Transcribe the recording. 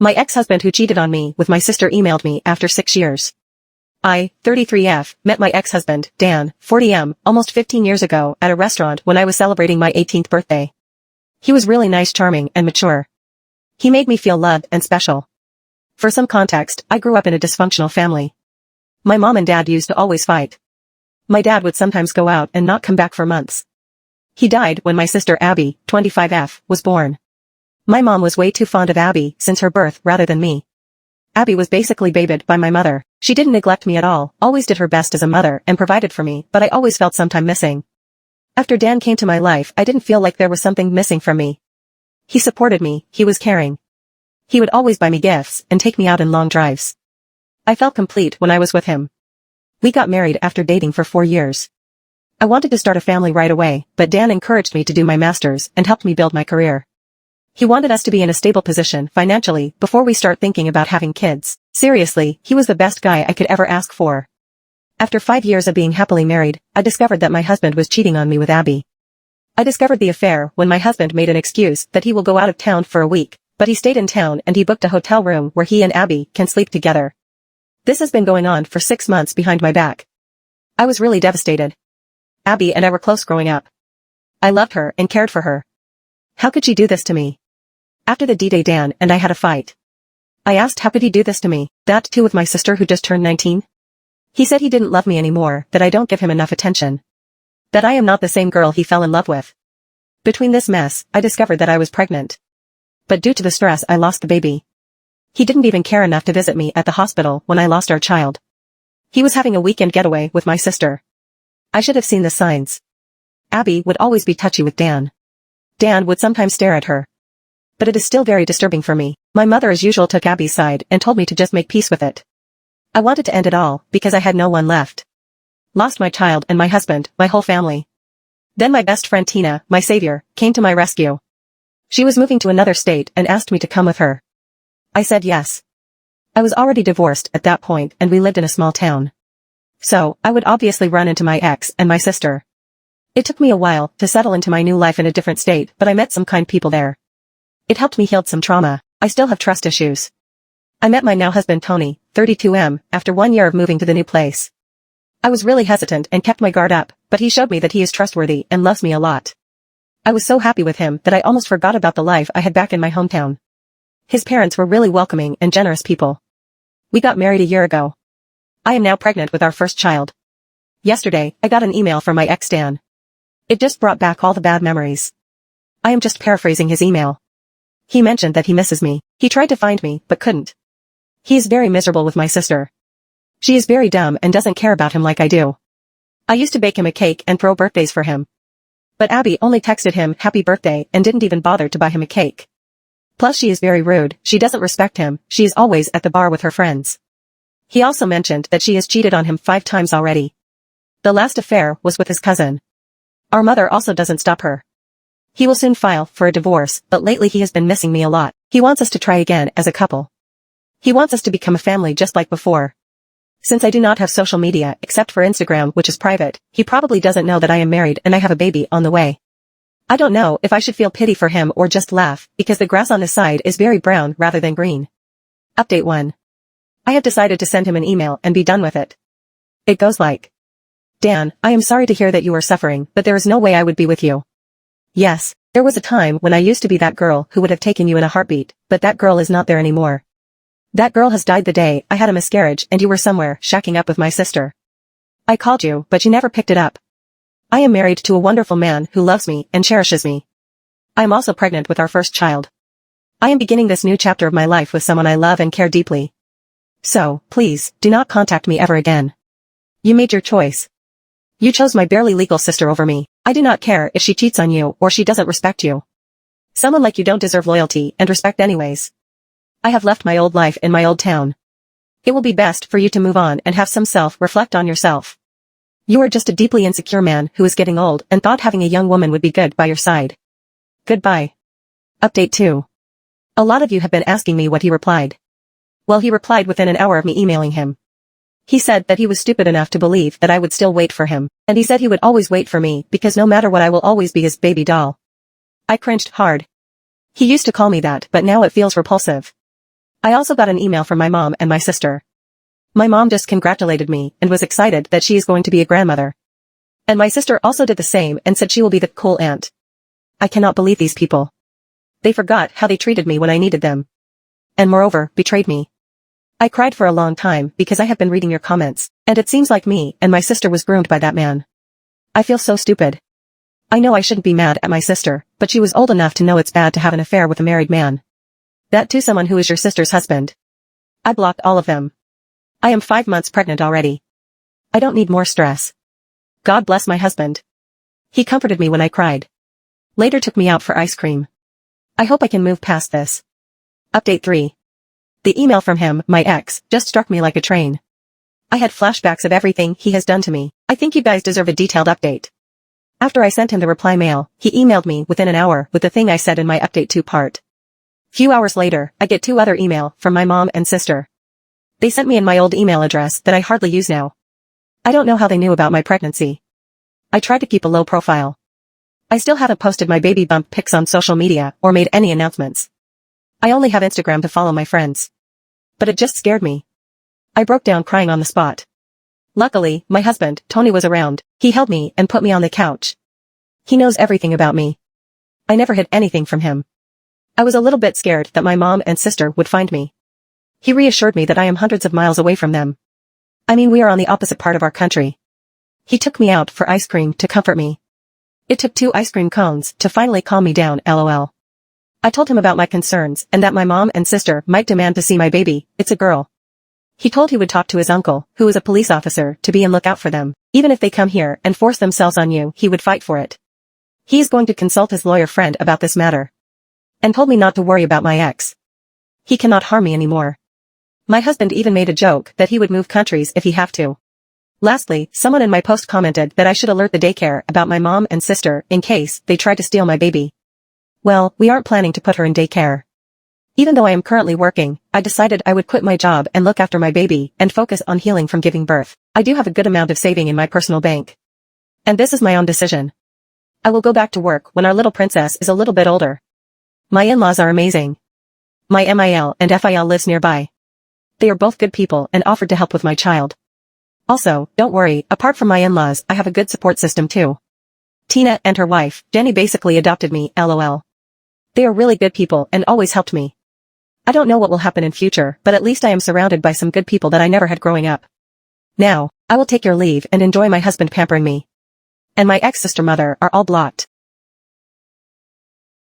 My ex-husband who cheated on me with my sister emailed me after 6 years. I, 33F, met my ex-husband, Dan, 40M, almost 15 years ago at a restaurant when I was celebrating my 18th birthday. He was really nice, charming, and mature. He made me feel loved and special. For some context, I grew up in a dysfunctional family. My mom and dad used to always fight. My dad would sometimes go out and not come back for months. He died when my sister Abby, 25F, was born. My mom was way too fond of Abby since her birth rather than me. Abby was basically babied by my mother. She didn't neglect me at all, always did her best as a mother and provided for me, but I always felt sometime missing. After Dan came to my life, I didn't feel like there was something missing from me. He supported me, he was caring. He would always buy me gifts and take me out on long drives. I felt complete when I was with him. We got married after dating for 4 years. I wanted to start a family right away, but Dan encouraged me to do my master's and helped me build my career. He wanted us to be in a stable position financially before we start thinking about having kids. Seriously, he was the best guy I could ever ask for. After 5 years of being happily married, I discovered that my husband was cheating on me with Abby. I discovered the affair when my husband made an excuse that he will go out of town for a week, but he stayed in town and he booked a hotel room where he and Abby can sleep together. This has been going on for 6 months behind my back. I was really devastated. Abby and I were close growing up. I loved her and cared for her. How could she do this to me? After the D-Day, Dan and I had a fight. I asked how could he do this to me, that too with my sister who just turned 19? He said he didn't love me anymore, that I don't give him enough attention. That I am not the same girl he fell in love with. Between this mess, I discovered that I was pregnant. But due to the stress I lost the baby. He didn't even care enough to visit me at the hospital when I lost our child. He was having a weekend getaway with my sister. I should have seen the signs. Abby would always be touchy with Dan. Dan would sometimes stare at her. But it is still very disturbing for me. My mother as usual took Abby's side and told me to just make peace with it. I wanted to end it all, because I had no one left. Lost my child and my husband, my whole family. Then my best friend Tina, my savior, came to my rescue. She was moving to another state and asked me to come with her. I said yes. I was already divorced at that point and we lived in a small town. So, I would obviously run into my ex and my sister. It took me a while to settle into my new life in a different state, but I met some kind people there. It helped me heal some trauma. I still have trust issues. I met my now husband Tony, 32M, after 1 year of moving to the new place. I was really hesitant and kept my guard up, but he showed me that he is trustworthy and loves me a lot. I was so happy with him that I almost forgot about the life I had back in my hometown. His parents were really welcoming and generous people. We got married a year ago. I am now pregnant with our first child. Yesterday, I got an email from my ex Dan. It just brought back all the bad memories. I am just paraphrasing his email. He mentioned that he misses me. He tried to find me, but couldn't. He is very miserable with my sister. She is very dumb and doesn't care about him like I do. I used to bake him a cake and throw birthdays for him. But Abby only texted him happy birthday and didn't even bother to buy him a cake. Plus she is very rude, she doesn't respect him, she is always at the bar with her friends. He also mentioned that she has cheated on him 5 times already. The last affair was with his cousin. Our mother also doesn't stop her. He will soon file for a divorce, but lately he has been missing me a lot. He wants us to try again as a couple. He wants us to become a family just like before. Since I do not have social media except for Instagram, which is private, he probably doesn't know that I am married and I have a baby on the way. I don't know if I should feel pity for him or just laugh, because the grass on his side is very brown rather than green. Update 1. I have decided to send him an email and be done with it. It goes like, Dan, I am sorry to hear that you are suffering, but there is no way I would be with you. Yes, there was a time when I used to be that girl who would have taken you in a heartbeat, but that girl is not there anymore. That girl has died the day I had a miscarriage and you were somewhere shacking up with my sister. I called you, but you never picked it up. I am married to a wonderful man who loves me and cherishes me. I am also pregnant with our first child. I am beginning this new chapter of my life with someone I love and care deeply. So, please, do not contact me ever again. You made your choice. You chose my barely legal sister over me. I do not care if she cheats on you or she doesn't respect you. Someone like you don't deserve loyalty and respect anyways. I have left my old life in my old town. It will be best for you to move on and have some self-reflect on yourself. You are just a deeply insecure man who is getting old and thought having a young woman would be good by your side. Goodbye. Update 2. A lot of you have been asking me what he replied. Well, he replied within an hour of me emailing him. He said that he was stupid enough to believe that I would still wait for him, and he said he would always wait for me because no matter what I will always be his baby doll. I cringed hard. He used to call me that, but now it feels repulsive. I also got an email from my mom and my sister. My mom just congratulated me and was excited that she is going to be a grandmother. And my sister also did the same and said she will be the cool aunt. I cannot believe these people. They forgot how they treated me when I needed them. And moreover, betrayed me. I cried for a long time because I have been reading your comments, and it seems like me and my sister was groomed by that man. I feel so stupid. I know I shouldn't be mad at my sister, but she was old enough to know it's bad to have an affair with a married man. That too, someone who is your sister's husband. I blocked all of them. I am 5 months pregnant already. I don't need more stress. God bless my husband. He comforted me when I cried. Later took me out for ice cream. I hope I can move past this. Update 3. The email from him, my ex, just struck me like a train. I had flashbacks of everything he has done to me. I think you guys deserve a detailed update. After I sent him the reply mail, he emailed me within an hour with the thing I said in my update 2 part. Few hours later, I get 2 other email from my mom and sister. They sent me in my old email address that I hardly use now. I don't know how they knew about my pregnancy. I tried to keep a low profile. I still haven't posted my baby bump pics on social media or made any announcements. I only have Instagram to follow my friends. But it just scared me. I broke down crying on the spot. Luckily, my husband, Tony, was around. He held me and put me on the couch. He knows everything about me. I never hid anything from him. I was a little bit scared that my mom and sister would find me. He reassured me that I am hundreds of miles away from them. I mean, we are on the opposite part of our country. He took me out for ice cream to comfort me. It took 2 ice cream cones to finally calm me down, lol. I told him about my concerns and that my mom and sister might demand to see my baby. It's a girl. He told he would talk to his uncle, who is a police officer, to be on lookout for them. Even if they come here and force themselves on you, he would fight for it. He is going to consult his lawyer friend about this matter. And told me not to worry about my ex. He cannot harm me anymore. My husband even made a joke that he would move countries if he have to. Lastly, someone in my post commented that I should alert the daycare about my mom and sister in case they try to steal my baby. Well, we aren't planning to put her in daycare. Even though I am currently working, I decided I would quit my job and look after my baby and focus on healing from giving birth. I do have a good amount of saving in my personal bank. And this is my own decision. I will go back to work when our little princess is a little bit older. My in-laws are amazing. My MIL and FIL lives nearby. They are both good people and offered to help with my child. Also, don't worry, apart from my in-laws, I have a good support system too. Tina and her wife, Jenny, basically adopted me, lol. They are really good people and always helped me. I don't know what will happen in future, but at least I am surrounded by some good people that I never had growing up. Now, I will take your leave and enjoy my husband pampering me. And my ex-sister mother are all blocked.